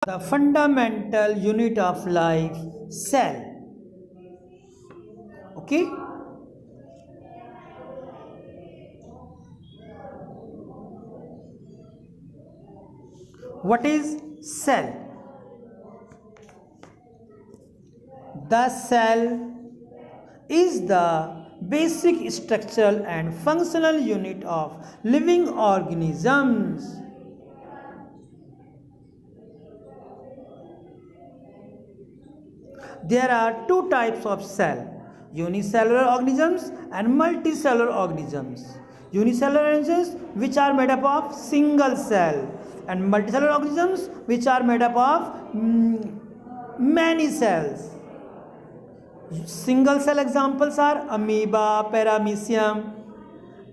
The fundamental unit of life, cell. Okay. What is cell? The cell is the basic structural and functional unit of living organisms. There are two types of cell, unicellular organisms and multicellular organisms. Unicellular organisms which are made up of single cell, and multicellular organisms which are made up of many cells. Single cell examples are amoeba, paramecium,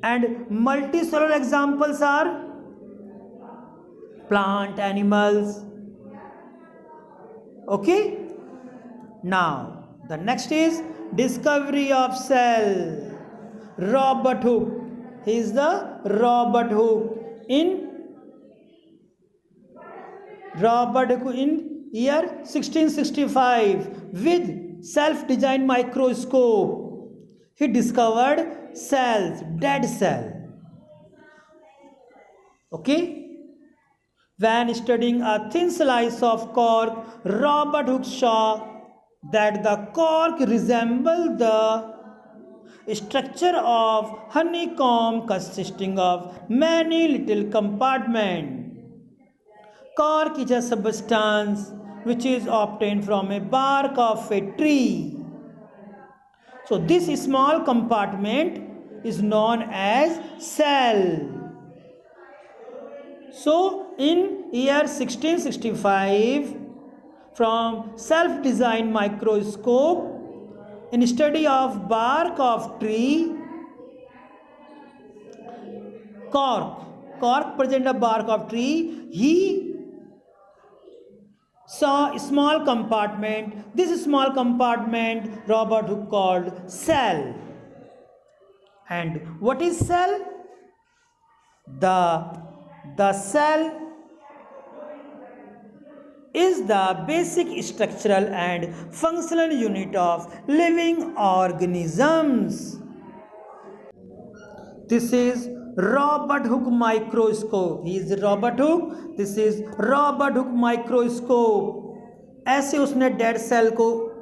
and multicellular examples are plant, animals. Okay. Now, the next is discovery of cell. Robert Hooke. He is the Robert Hooke in year 1665 with self-designed microscope. He discovered cells, dead cell. Okay. When studying a thin slice of cork, Robert Hooke saw that the cork resembled the structure of honeycomb consisting of many little compartments. Cork is a substance which is obtained from a bark of a tree. So this small compartment is known as cell. So in year 1665, from self-designed microscope in study of bark of tree, cork present a bark of tree, he saw a small compartment. This small compartment Robert Hooke called cell. And what is cell? The cell is the basic structural and functional unit of living organisms. This is Robert Hooke microscope. He is Robert Hooke. This is Robert Hooke microscope. ऐसे उसने dead cell को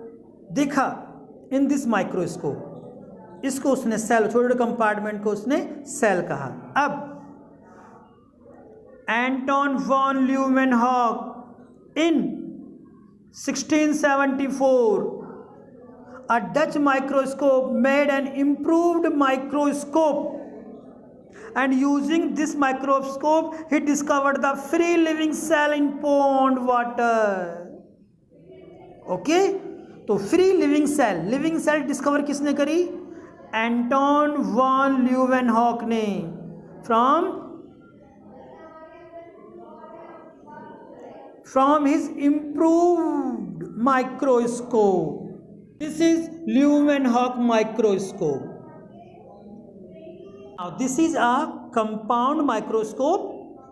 देखा in this microscope. इसको उसने cell, छोटे छोटे compartment को उसने सेल कहा. अब Anton von ल्यूमेनहॉक in 1674, a Dutch microscope made an improved microscope, and using this microscope he discovered the free living cell in pond water. Okay, तो फ्री लिविंग सेल डिस्कवर किसने करी? Anton von Leeuwenhoek ने. From his improved microscope. This is Leeuwenhoek microscope. Now this is a compound microscope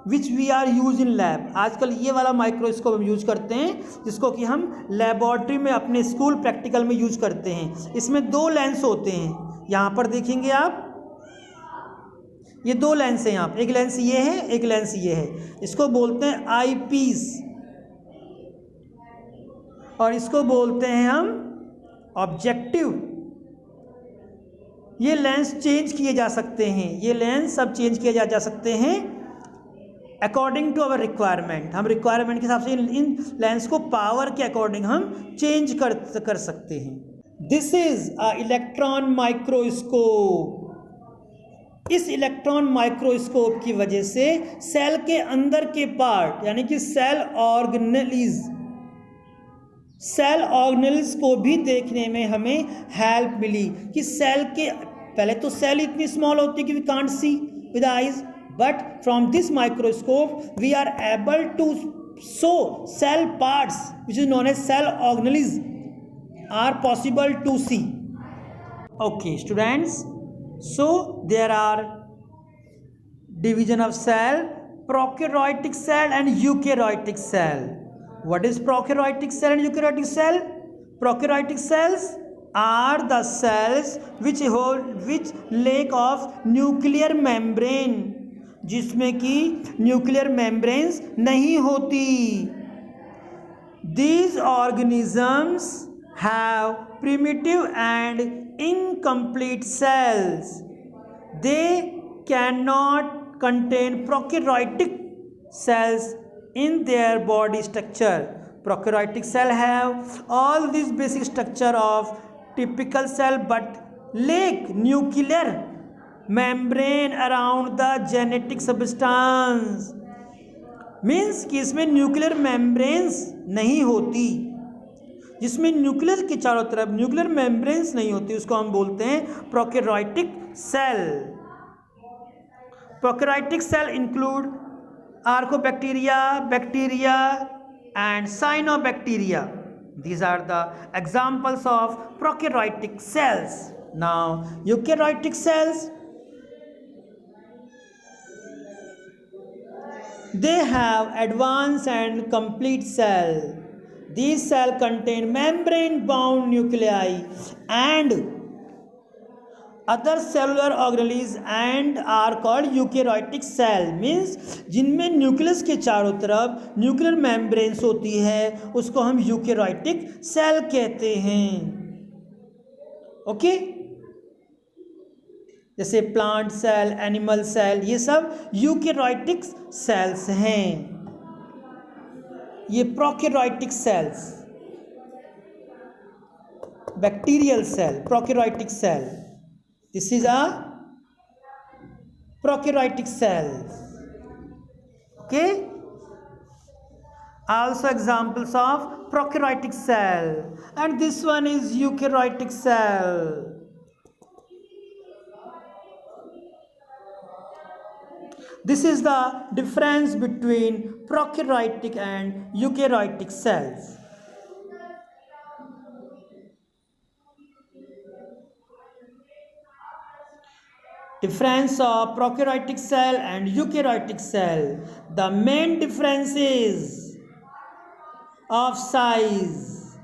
which we are use in lab. आजकल ये वाला microscope हम use करते हैं जिसको कि हम लेबोरेटरी में अपने स्कूल प्रैक्टिकल में यूज करते हैं. इसमें दो लेंस होते हैं. यहाँ पर देखेंगे आप, ये दो लेंस हैं. यहाँ पर एक लेंस ये है, एक लेंस ये है. इसको बोलते हैं आई पीस और इसको बोलते हैं हम ऑब्जेक्टिव. ये लेंस चेंज किए जा सकते हैं. ये लेंस सब चेंज किए जा सकते हैं अकॉर्डिंग टू अवर रिक्वायरमेंट. हम रिक्वायरमेंट के हिसाब से इन लेंस को पावर के अकॉर्डिंग हम चेंज कर सकते हैं. This is a electron microscope. इस इलेक्ट्रॉन माइक्रोस्कोप की वजह से सेल के अंदर के पार्ट यानी कि सेल ऑर्गेनेल्स को भी देखने में हमें हेल्प मिली कि सेल के पहले तो सेल इतनी स्मॉल होती है कि we can't see with eyes, but from this microscope we are able to show cell parts which is known as cell organelles are possible to see. Okay students, so there are division of cell, prokaryotic cell and eukaryotic cell. What is prokaryotic cell and eukaryotic cell? Prokaryotic cells are the cells which lack of nuclear membrane, जिसमें कि nuclear membranes नहीं होती. These organisms have primitive and incomplete cells. They cannot contain prokaryotic cells in their body structure. Prokaryotic cell have all this basic structure of typical cell but lack nuclear membrane around the genetic substance. Means कि इसमें nuclear membranes नहीं होती. जिसमें nucleus के चारों तरफ nuclear membranes नहीं होती उसको हम बोलते हैं prokaryotic cell. Prokaryotic cell include archaebacteria, bacteria and cyanobacteria. These are the examples of prokaryotic cells. Now, eukaryotic cells, they have advanced and complete cell. These cells contain membrane-bound nuclei and other cellular organelles and are called eukaryotic cell. Means जिनमें nucleus के चारों तरफ nuclear membranes होती है उसको हम यूकेराइटिक cell कहते हैं. ओके, जैसे प्लांट सेल, एनिमल सेल, ये सब यूकेराइटिक सेल्स हैं. ये prokaryotic cells, bacterial cell, prokaryotic cell. This is a prokaryotic cell. Okay. Also examples of prokaryotic cell, and this one is eukaryotic cell. This is the difference between prokaryotic and eukaryotic cells. Difference of prokaryotic cell and eukaryotic cell. The main difference is of size.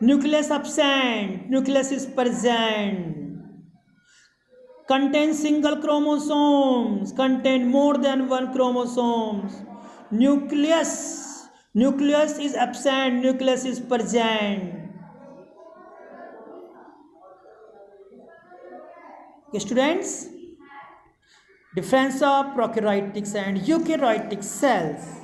Nucleus absent, nucleus is present. Contain single chromosomes, contain more than one chromosomes. Nucleus is absent, nucleus is present. Okay, students, difference of prokaryotic and eukaryotic cells.